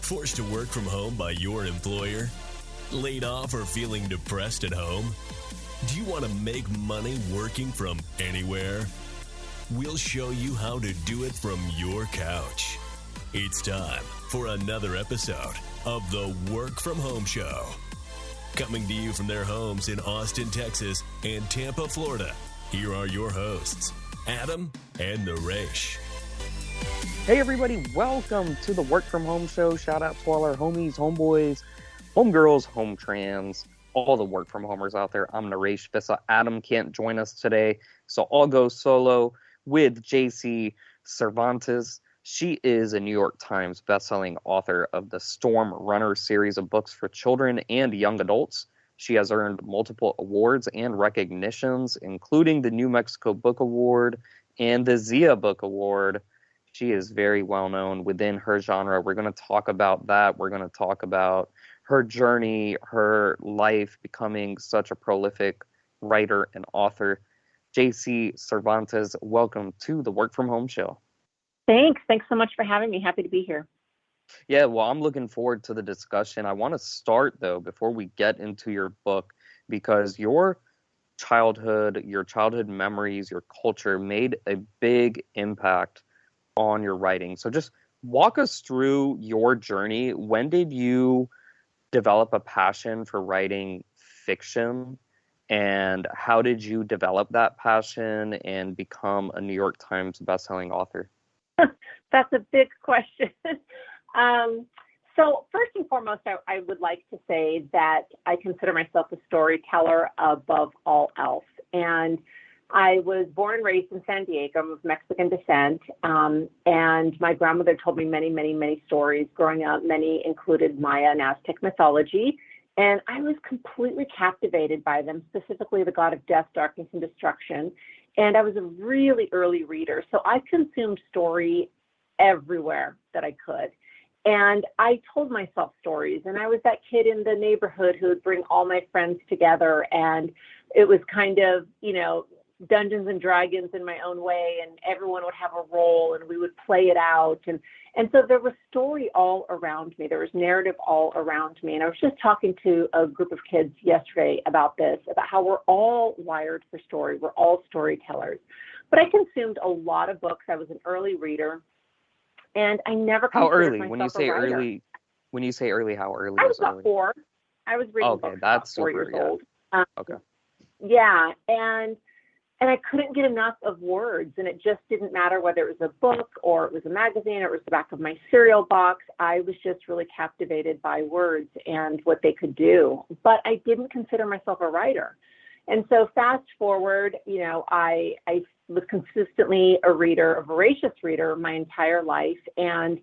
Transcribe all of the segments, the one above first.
Forced to work from home by your employer? Laid off or feeling depressed at home? Do you want to make money working from anywhere? We'll show you how to do it from your couch. It's time for another episode of the Work From Home Show. Coming to you from their homes in Austin, Texas and Tampa, Florida, here are your hosts, Adam and Naresh. Hey everybody, welcome to the Work From Home Show. Shout out to all our homies, homeboys, homegirls, home trans, all the work from homers out there. I'm Naresh Vissa. Adam can't join us today, so I'll go solo with JC Cervantes. She is a New York Times bestselling author of the Storm Runner series of books for children and young adults. She has earned multiple awards and recognitions, including the New Mexico Book Award and the Zia Book Award. She is very well known within her genre. We're going to talk about that. We're going to talk about her journey, her life becoming such a prolific writer and author. JC Cervantes, welcome to the Work From Home Show. Thanks. Thanks so much for having me. Happy to be here. Yeah, well, I'm looking forward to the discussion. I want to start, though, before we get into your book, because your childhood memories, your culture made a big impact on your writing. So just walk us through your journey. When did you develop a passion for writing fiction? And how did you develop that passion and become a New York Times bestselling author? That's a big question. So first and foremost, I would like to say that I consider myself a storyteller above all else. And I was born and raised in San Diego. I'm of Mexican descent. And my grandmother told me many, many, many stories growing up. Many included Maya and Aztec mythology. And I was completely captivated by them, specifically the god of death, darkness, and destruction. And I was a really early reader. So I consumed story everywhere that I could. And I told myself stories. And I was that kid in the neighborhood who would bring all my friends together. And it was kind of, Dungeons and Dragons in my own way, and everyone would have a role and we would play it out. And so there was story all around me. There was narrative all around me. And I was just talking to a group of kids yesterday about this, about how we're all wired for story. We're all storytellers. But I consumed a lot of books. I was an early reader, and I never How considered early? myself When you say a writer. early, how early I was is about early? 4. I was reading Okay, books that's about 4 super, years yeah. old. Okay. Yeah, and I couldn't get enough of words, and it just didn't matter whether it was a book or it was a magazine or it was the back of my cereal box. I was just really captivated by words and what they could do, but I didn't consider myself a writer. And so fast forward, I was consistently a reader, a voracious reader my entire life. And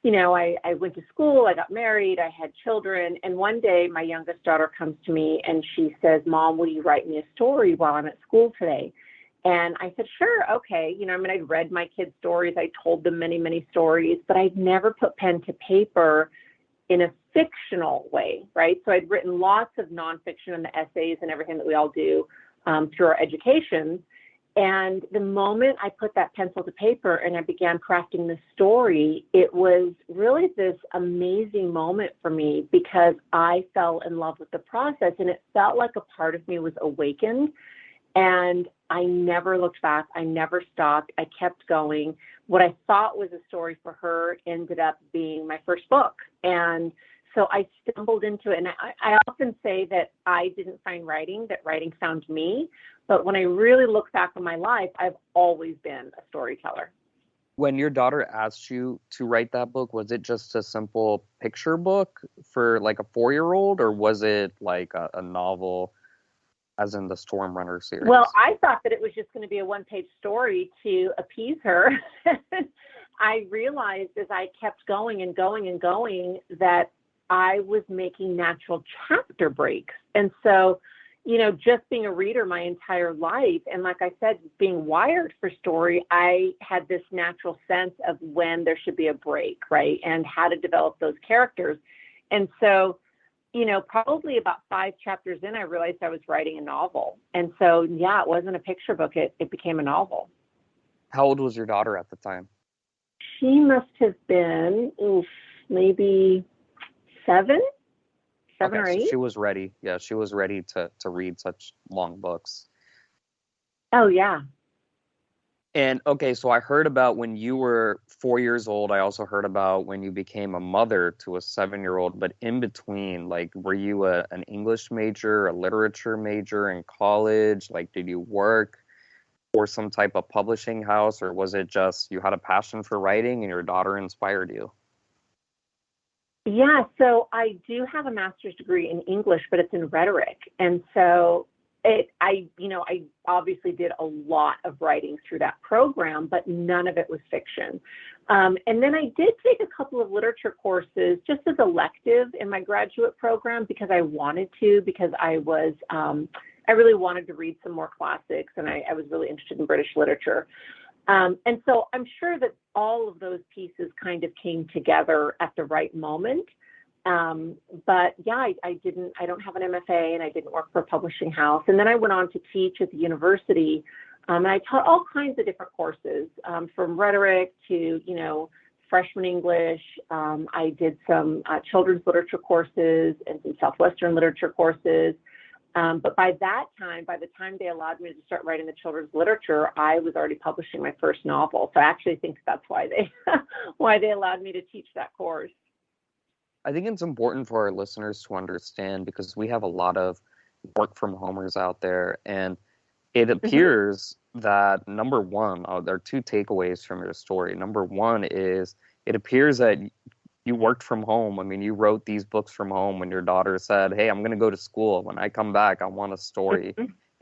I went to school, I got married, I had children, and one day my youngest daughter comes to me and she says, "Mom, will you write me a story while I'm at school today?" And I said, "Sure, okay." I'd read my kids' stories, I told them many, many stories, but I'd never put pen to paper in a fictional way, right? So I'd written lots of nonfiction and the essays and everything that we all do through our education. And the moment I put that pencil to paper and I began crafting the story, it was really this amazing moment for me because I fell in love with the process and it felt like a part of me was awakened. And I never looked back. I never stopped. I kept going. What I thought was a story for her ended up being my first book. And so I stumbled into it. And I often say that I didn't find writing, that writing found me. But when I really look back on my life, I've always been a storyteller. When your daughter asked you to write that book, was it just a simple picture book for like a 4-year-old, or was it like a novel, as in the Storm Runner series? Well, I thought that it was just going to be a one-page story to appease her. I realized as I kept going and going and going that I was making natural chapter breaks. And so, just being a reader my entire life, and like I said, being wired for story, I had this natural sense of when there should be a break, right? And how to develop those characters. And so, probably about 5 chapters in, I realized I was writing a novel. And so, yeah, it wasn't a picture book. It became a novel. How old was your daughter at the time? She must have been maybe seven Okay, or so eight. she was ready. Yeah, she was ready to read such long books. Oh, yeah. And okay, so I heard about when you were 4 years old. I also heard about when you became a mother to a 7-year-old. But in between, like, were you an English major, a literature major in college? Like, did you work for some type of publishing house, or was it just you had a passion for writing and your daughter inspired you? Yeah, so I do have a master's degree in English, but it's in rhetoric. And so I obviously did a lot of writing through that program, but none of it was fiction. And then I did take a couple of literature courses just as elective in my graduate program because I wanted to, because I really wanted to read some more classics, and I was really interested in British literature. And so I'm sure that all of those pieces kind of came together at the right moment. But yeah, I don't have an MFA, and I didn't work for a publishing house. And then I went on to teach at the university, and I taught all kinds of different courses, from rhetoric to, freshman English. I did some children's literature courses and some Southwestern literature courses. But by the time they allowed me to start writing the children's literature, I was already publishing my first novel. So I actually think that's why they allowed me to teach that course. I think it's important for our listeners to understand because we have a lot of work from homers out there, and it appears that number one, there are two takeaways from your story. Number one is it appears that you worked from home. I mean, you wrote these books from home when your daughter said, "Hey, I'm going to go to school. When I come back, I want a story."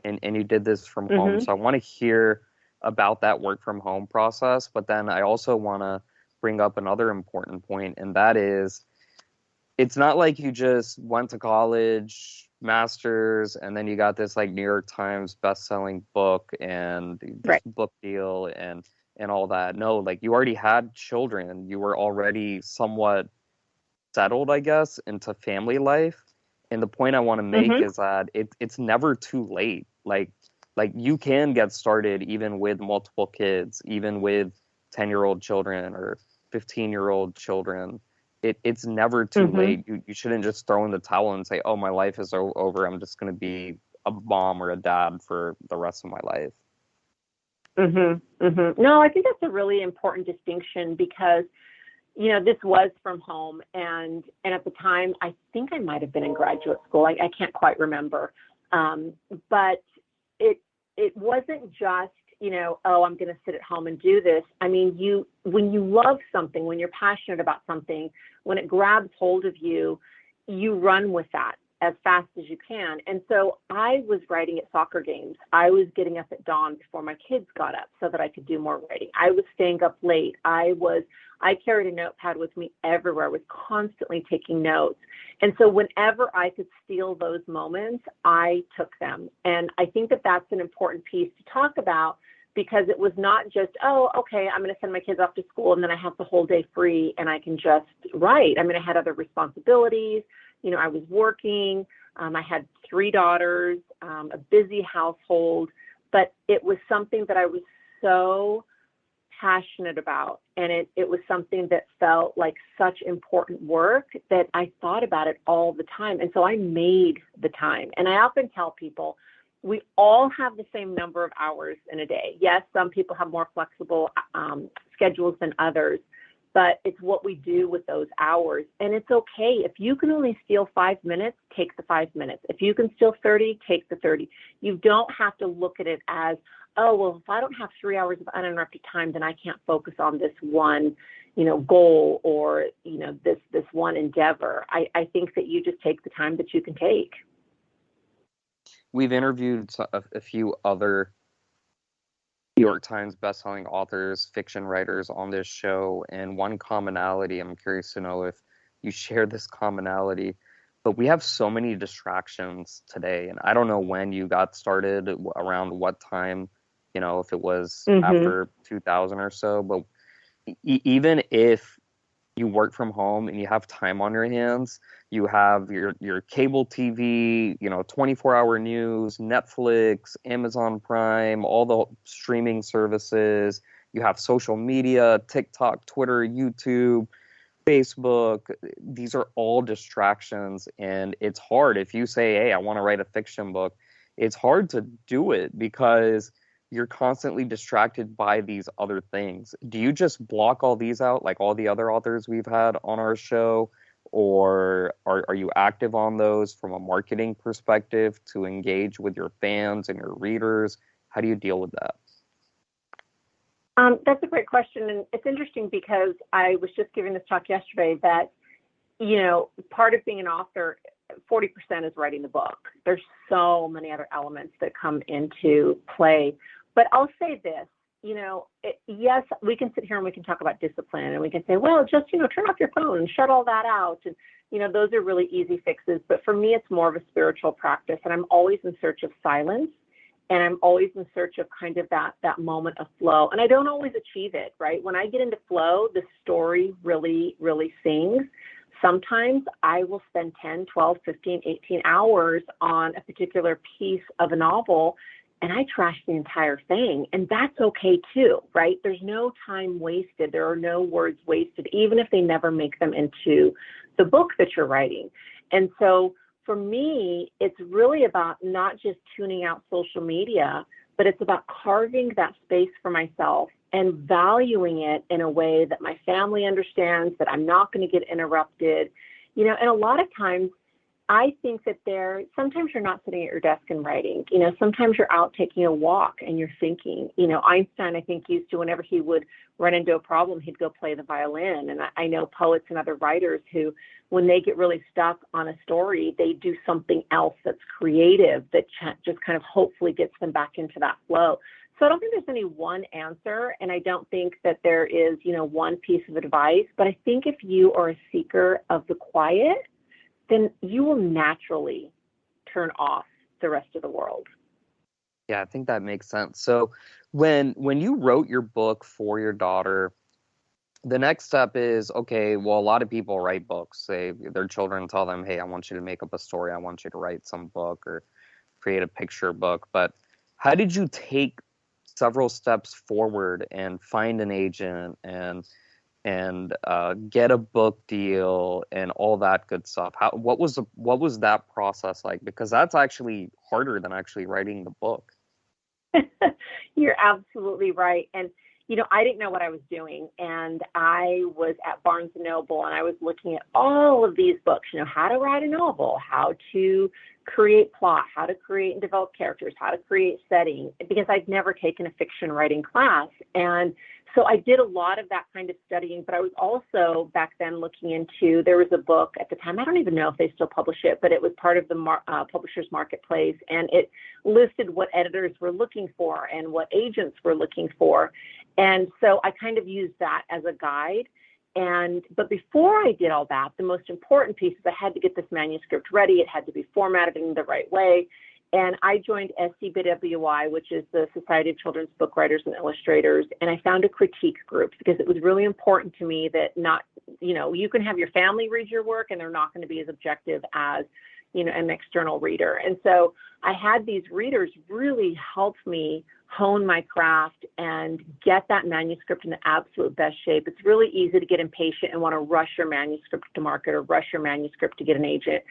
And you did this from home. So I want to hear about that work from home process. But then I also want to bring up another important point, and that is it's not like you just went to college, master's, and then you got this like New York Times best-selling book and this book deal and all that. No, like you already had children. You were already somewhat settled, I guess, into family life. And the point I want to make is that it's never too late. Like you can get started even with multiple kids, even with 10-year-old children or 15-year-old children. It's never too late. You shouldn't just throw in the towel and say, "Oh, my life is over. I'm just going to be a mom or a dad for the rest of my life." No, I think that's a really important distinction because, this was from home, and at the time, I think I might have been in graduate school. I can't quite remember, but it wasn't just, oh, I'm going to sit at home and do this. I mean, when you love something, when you're passionate about something, when it grabs hold of you, you run with that as fast as you can. And so I was writing at soccer games. I was getting up at dawn before my kids got up so that I could do more writing. I was staying up late. I carried a notepad with me everywhere. I was constantly taking notes. And so whenever I could steal those moments, I took them. And I think that that's an important piece to talk about because it was not just, oh, okay, I'm going to send my kids off to school and then I have the whole day free and I can just write. I mean, I had other responsibilities. I was working. I had 3 daughters, a busy household, but it was something that I was so passionate about. And it was something that felt like such important work that I thought about it all the time. And so I made the time. And I often tell people, we all have the same number of hours in a day. Yes, some people have more flexible schedules than others, but it's what we do with those hours. And it's okay. If you can only steal 5 minutes, take the 5 minutes. If you can steal 30, take the 30. You don't have to look at it as, oh, well, if I don't have 3 hours of uninterrupted time, then I can't focus on this one, goal or, this one endeavor. I think that you just take the time that you can take. We've interviewed a few other New York Times bestselling authors, fiction writers on this show, and one commonality, I'm curious to know if you share this commonality, but we have so many distractions today, and I don't know when you got started, around what time, if it was after 2000 or so, but even if you work from home and you have time on your hands, you have your cable TV, 24-hour news, Netflix, Amazon Prime, all the streaming services. You have social media, TikTok, Twitter, YouTube. Facebook, these are all distractions, and it's hard. If you say, hey, I want to write a fiction book, it's hard to do it because you're constantly distracted by these other things. Do you just block all these out like all the other authors we've had on our show? Or are you active on those from a marketing perspective to engage with your fans and your readers? How do you deal with that? That's a great question. And it's interesting because I was just giving this talk yesterday that, part of being an author, 40% is writing the book. There's so many other elements that come into play. But I'll say this, yes, we can sit here and we can talk about discipline and we can say, well, just, turn off your phone and shut all that out. And, those are really easy fixes. But for me, it's more of a spiritual practice. And I'm always in search of silence. And I'm always in search of kind of that moment of flow. And I don't always achieve it, right? When I get into flow, the story really, really sings. Sometimes I will spend 10, 12, 15, 18 hours on a particular piece of a novel, and I trash the entire thing. And that's okay too, right? There's no time wasted. There are no words wasted, even if they never make them into the book that you're writing. And so for me, it's really about not just tuning out social media, but it's about carving that space for myself and valuing it in a way that my family understands, that I'm not going to get interrupted. And a lot of times I think that sometimes you're not sitting at your desk and writing. Sometimes you're out taking a walk and you're thinking. Einstein, I think, used to, whenever he would run into a problem, he'd go play the violin. And I know poets and other writers who, when they get really stuck on a story, they do something else that's creative that just kind of hopefully gets them back into that flow. So I don't think there's any one answer, and I don't think that there is, one piece of advice. But I think if you are a seeker of the quiet, then you will naturally turn off the rest of the world. Yeah, I think that makes sense. So when you wrote your book for your daughter, the next step is, okay, well, a lot of people write books. Their children tell them, hey, I want you to make up a story. I want you to write some book or create a picture book. But how did you take several steps forward and find an agent and get a book deal and all that good stuff? What was that process like? Because that's actually harder than actually writing the book. You're absolutely right. And, I didn't know what I was doing. And I was at Barnes & Noble and I was looking at all of these books, how to write a novel, how to create plot, how to create and develop characters, how to create setting, because I'd never taken a fiction writing class. And so I did a lot of that kind of studying, but I was also back then looking into, there was a book at the time, I don't even know if they still publish it, but it was part of the Publishers Marketplace, and it listed what editors were looking for and what agents were looking for. And so I kind of used that as a guide. But before I did all that, the most important piece is I had to get this manuscript ready. It had to be formatted in the right way. And I joined S3Ep40, which is the Society of Children's Book Writers and Illustrators. And I found a critique group because it was really important to me that you can have your family read your work and they're not going to be as objective as, an external reader. And so I had these readers really help me hone my craft and get that manuscript in the absolute best shape. It's really easy to get impatient and want to rush your manuscript to market or rush your manuscript to get an agent.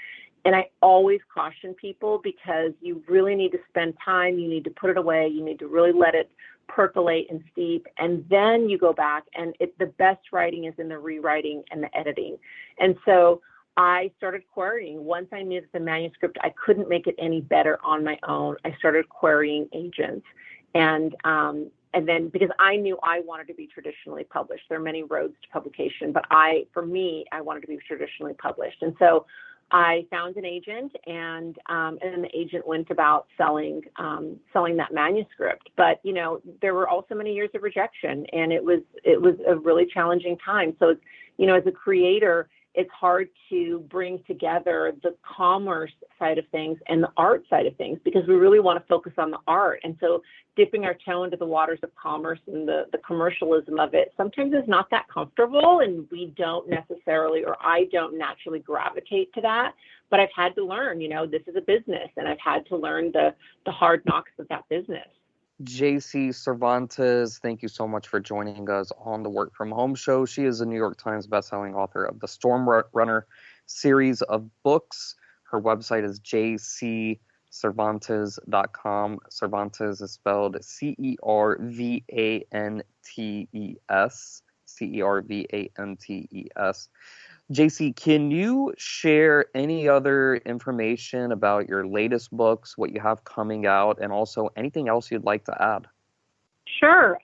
And I always caution people because you really need to spend time, you need to put it away, you need to really let it percolate and steep, and then you go back, and the best writing is in the rewriting and the editing. And so I started querying. Once I knew that the manuscript, I couldn't make it any better on my own, I started querying agents. And then because I knew I wanted to be traditionally published, there are many roads to publication, but for me, I wanted to be traditionally published. And so I found an agent, and then the agent went about selling that manuscript. But there were also many years of rejection, and it was a really challenging time. So as a creator, it's hard to bring together the commerce side of things and the art side of things because we really want to focus on the art. And so dipping our toe into the waters of commerce and the commercialism of it sometimes is not that comfortable, and we don't necessarily, or I don't naturally gravitate to that. But I've had to learn, this is a business, and I've had to learn the hard knocks of that business. JC Cervantes, thank you so much for joining us on the Work From Home Show. She is a New York Times bestselling author of the Storm Runner series of books. Her website is jccervantes.com. Cervantes is spelled Cervantes. Cervantes. JC, can you share any other information about your latest books, what you have coming out, and also anything else you'd like to add? Sure.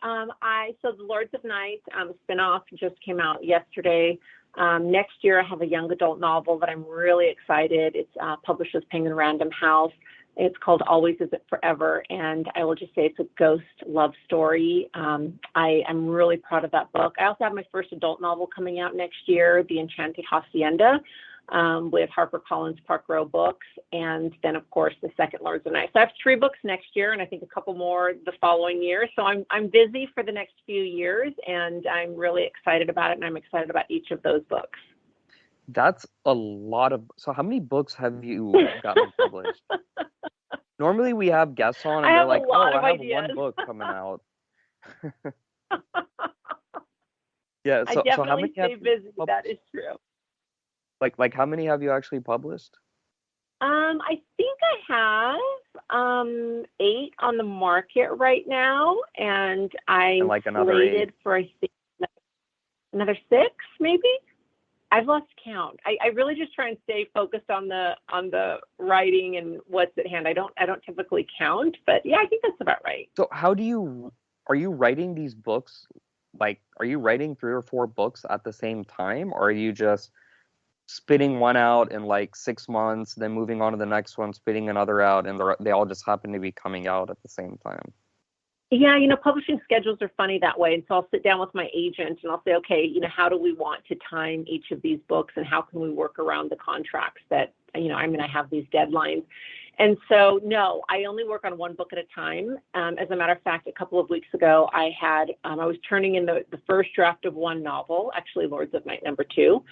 So the Lords of Night spinoff just came out yesterday. Next year, I have a young adult novel that I'm really excited. It's published with Penguin Random House. It's called Always Is It Forever, and I will just say it's a ghost love story. I am really proud of that book. I also have my first adult novel coming out next year, The Enchanted Hacienda, with HarperCollins Park Row Books, and then, of course, the second Lords of Night. So I have 3 books next year, and I think a couple more the following year. So I'm busy for the next few years, and I'm really excited about it, and I'm excited about each of those books. That's a lot of... So how many books have you gotten published? Normally we have guests on and they're like, oh, I have ideas. one book coming out. Yeah, I so definitely how many stay busy. That is true. Like how many have you actually published? I think I have 8 on the market right now, and I'm like another slated 8 for, I think, another 6 maybe. I've lost count. I really just try and stay focused on the writing and what's at hand. I don't typically count, but yeah, I think that's about right. So are you writing these books, like, are you writing 3 or 4 books at the same time, or are you just spitting one out in like 6 months, then moving on to the next one, spitting another out, and they all just happen to be coming out at the same time? Yeah, publishing schedules are funny that way. And so I'll sit down with my agent and I'll say, okay, how do we want to time each of these books, and how can we work around the contracts that, I have these deadlines. And so, no, I only work on one book at a time. As a matter of fact, a couple of weeks ago, I was turning in the first draft of one novel, actually Lords of Night #2.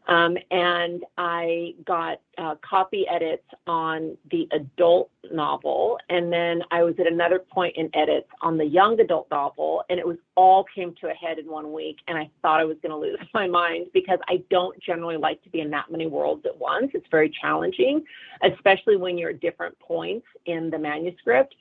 And I got copy edits on the adult novel. And then I was at another point in edits on the young adult novel. And it all came to a head in 1 week. And I thought I was going to lose my mind, because I don't generally like to be in that many worlds at once. It's very challenging, especially when you're at different points in the manuscript.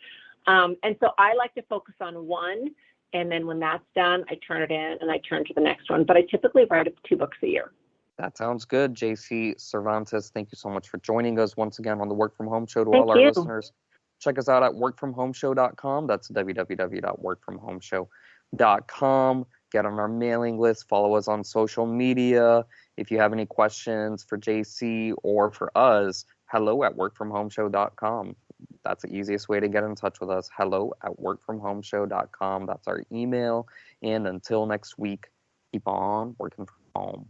And so I like to focus on one. And then when that's done, I turn it in and I turn to the next one. But I typically write 2 books a year. That sounds good. JC Cervantes, thank you so much for joining us once again on the Work From Home Show. To all our listeners, check us out at workfromhomeshow.com. That's www.workfromhomeshow.com. Get on our mailing list. Follow us on social media. If you have any questions for JC or for us, hello@workfromhomeshow.com. That's the easiest way to get in touch with us. hello@workfromhomeshow.com. That's our email. And until next week, keep on working from home.